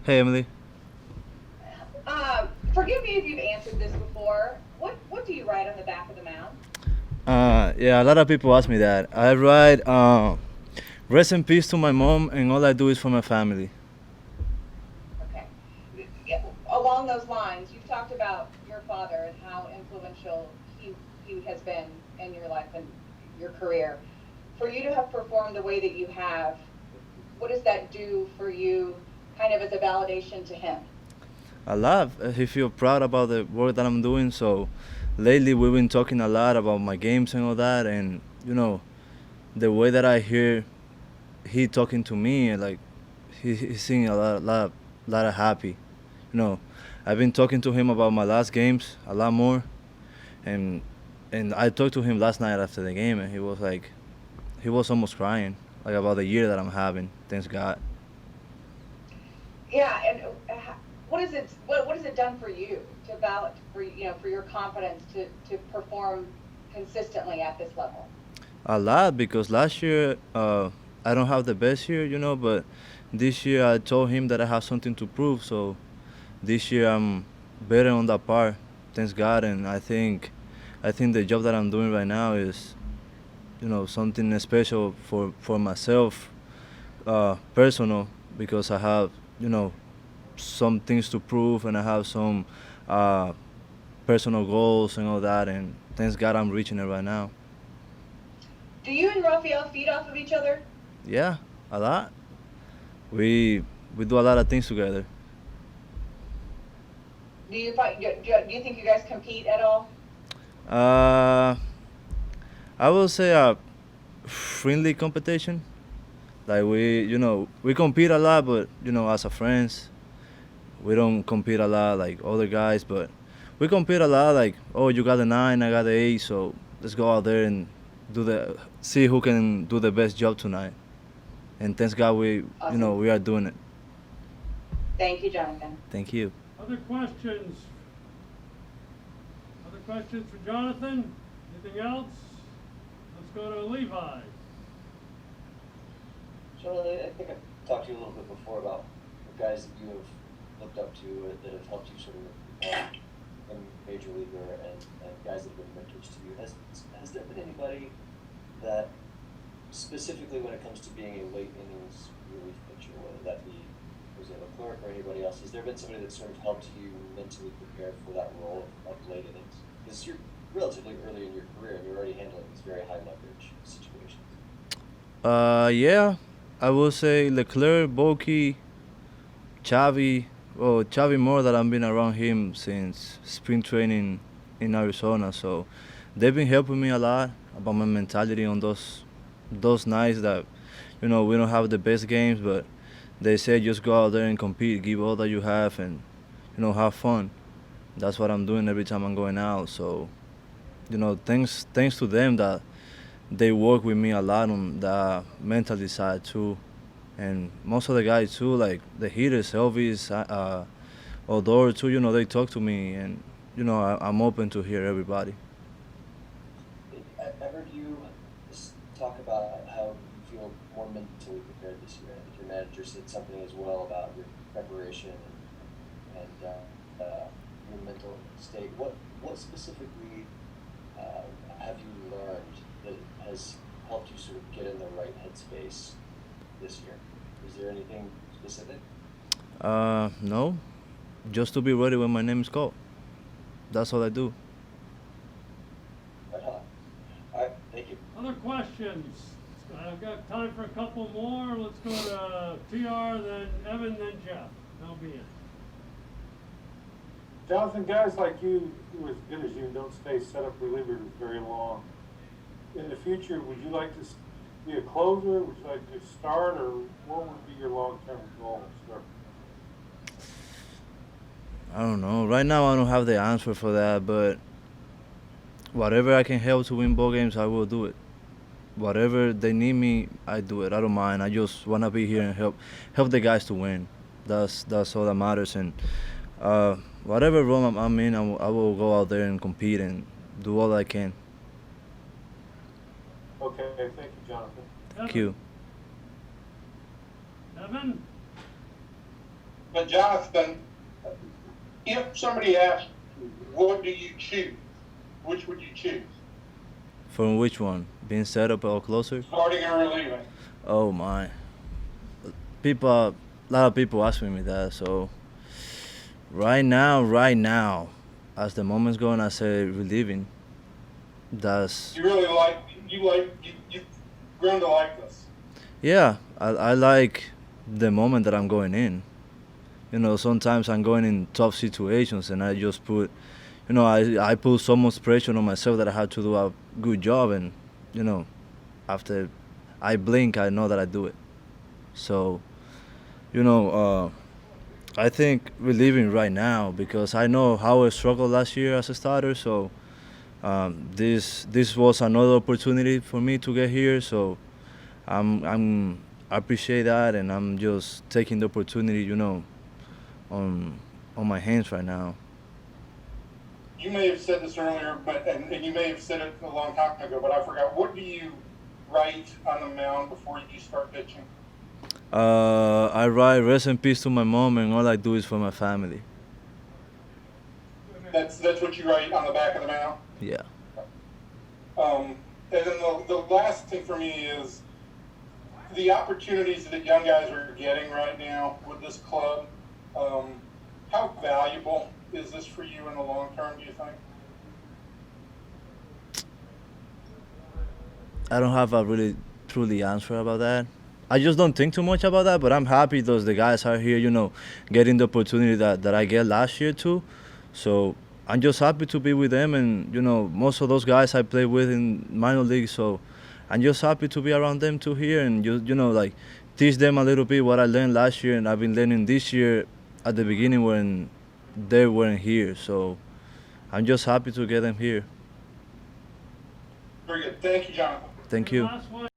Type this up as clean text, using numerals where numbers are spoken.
Hey, Emily. Forgive me if you've answered this before. What do you write on the back of the mound? Yeah, a lot of people ask me that. I write, rest in peace to my mom, and all I do is for my family. Okay. Yeah, along those lines, you've talked about your father and how influential he has been in your life and your career. For you to have performed the way that you have, what does that do for you, kind of as a validation to him? A lot. He feel proud about the work that I'm doing. So lately we've been talking a lot about my games and all that, and the way that I hear he talking to me, like he's seeing a lot of happy. You know, I've been talking to him about my last games a lot more, and I talked to him last night after the game, and he was almost crying, like about the year that I'm having. Thanks God. Yeah, and what has it done for you to for for your confidence to perform consistently at this level? A lot because last year I don't have the best year, but this year I told him that I have something to prove. So this year I'm better on that part. Thanks God, and I think the job that I'm doing right now is something special for myself, personal, because I have you know some things to prove and I have some uh, personal goals and all that, and thanks God I'm reaching it right now. Do you and Raphael feed off of each other? Yeah, a lot. We we do a lot of things together. Do you think you guys compete at all? Uh, I will say a friendly competition. Like we compete a lot, but as a friends, we don't compete a lot like other guys. But we compete a lot. Like, oh, you got a 9, I got a 8, so let's go out there and see who can do the best job tonight. And thanks God Awesome. we are doing it. Thank you, Jonathan. Thank you. Other questions? Other questions for Jonathan? Anything else? Let's go to Levi. Charlie, I think I've talked to you a little bit before about the guys that you have looked up to that have helped you sort of become a major leaguer and guys that have been mentors to you. Has there been anybody that specifically when it comes to being a late innings relief pitcher, whether that be Jose Leclerc or anybody else, has there been somebody that sort of helped you mentally prepare for that role of late innings? Because you're relatively early in your career and you're already handling these very high leverage situations. Yeah, I will say Leclerc, Boki, Chavi. Well, Chavi more that I've been around him since spring training in Arizona, so they've been helping me a lot about my mentality on those nights that we don't have the best games, but they say just go out there and compete, give all that you have, and have fun. That's what I'm doing every time I'm going out. So thanks to them that they work with me a lot on the mentality side too, and most of the guys too, like the hitters, Elvis, Odor too. They talk to me, and I'm open to hear everybody. I heard you talk about how you feel more mentally prepared this year. I think your manager said something as well about your preparation and your mental state. What specifically have you learned that has helped you sort of get in the right headspace this year? Is there anything specific? No, just to be ready when my name is called. That's all I do. Right on. All right, thank you. Other questions? I've got time for a couple more. Let's go to TR, then Evan, then Jeff. That'll be it. Jonathan, guys like you, who are as good as you, don't stay setup relievers very long. In the future, would you like to be a closer? Would you like to start, or what would be your long-term goal? Sir? I don't know. Right now, I don't have the answer for that, but whatever I can help to win ball games, I will do it. Whatever they need me, I do it. I don't mind. I just wanna be here and help the guys to win. That's all that matters. And uh, whatever role I'm in, I will go out there and compete and do all I can. Okay, thank you, Jonathan. Thank Evan. you. Evan? But Jonathan, if somebody asked, what do you choose? Which would you choose? From which one? Being set up or closer? Starting or relieving? Oh my. People, a lot of people asking me that. So right now, as the moment's going, I say relieving. That's You've grown to like this. yeah. I like the moment that I'm going in. You know, sometimes I'm going in tough situations, and I just put, you know, I put so much pressure on myself that I have to do a good job, and you know, after I blink, I know that I do it. So, you know, I think we're leaving right now because I know how I struggled last year as a starter. So this was another opportunity for me to get here. So I appreciate that, and I'm just taking the opportunity, you know, on my hands right now. You may have said this earlier, but and you may have said it a long time ago, but I forgot. What do you write on the mound before you start pitching? I write rest in peace to my mom, and all I do is for my family. That's what you write on the back of the mound. Yeah. And then the last thing for me is the opportunities that young guys are getting right now with this club. How valuable is this for you in the long term, do you think? I don't have a really truly answer about that. I just don't think too much about that, but I'm happy those the guys are here, you know, getting the opportunity that I get last year too. So I'm just happy to be with them, and you know, most of those guys I play with in minor league, so I'm just happy to be around them too here, and you know, like teach them a little bit what I learned last year, and I've been learning this year at the beginning when they weren't here. So I'm just happy to get them here. Very good. Thank you, Jonathan. Thank you. Last one.